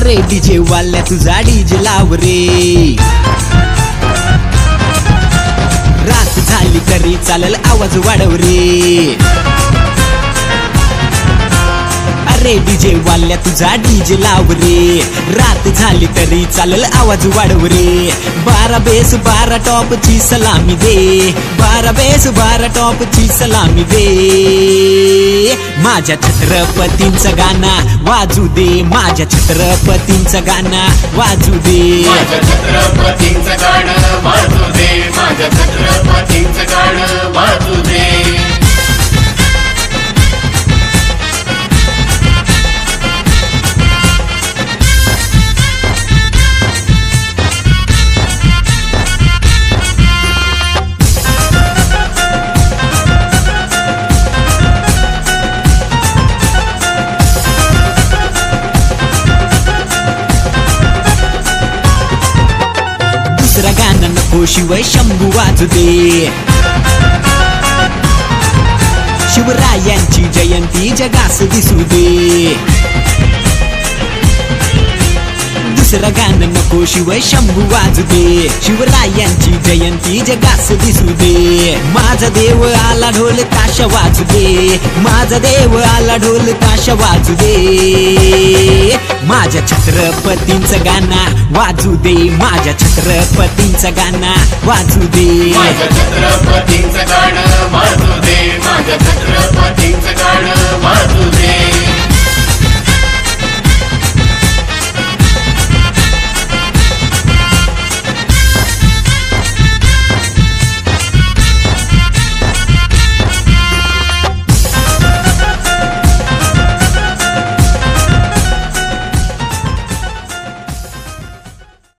अरे डीजे वाल्या तुझा डीजे लाव रे, रात झाली तरी चालल आवाज वाढव रे। अरे डीजे वाल्या तुझा डीजे लाव रे, रात झाली तरी चालल आवाज वाढव रे। 12 बेस 12 टॉप ची सलामी दे, 12 बेस 12 टॉप ची सलामी दे। माझ्या छत्रपतींचं गाणं वाजू दे, माझ्या छत्रपतींचं गाणं वाजू दे, माझ्या छत्रपतींचं गाणं वाजू दे, माझ्या छत्रपतींचं गाणं वाजू दे। दुसरं गाणं नको शिवाय शंभू वाजू दे। शिवरायांची जयंती जगास दिसू दे। दुसरं गाणं नको शिवाय शंभू वाजू दे, शिवरायांची जयंती जगास दिसू दे। माझा देव आला ढोल ताशा वाजू दे, माझा देव आला ढोल ताशा वाजू दे। माझ्या छत्रपतींचं गाणं वाजू दे, माझ्या छत्रपतींचं गाणं वाजू दे, माझ्या छत्रपतींचं गाणं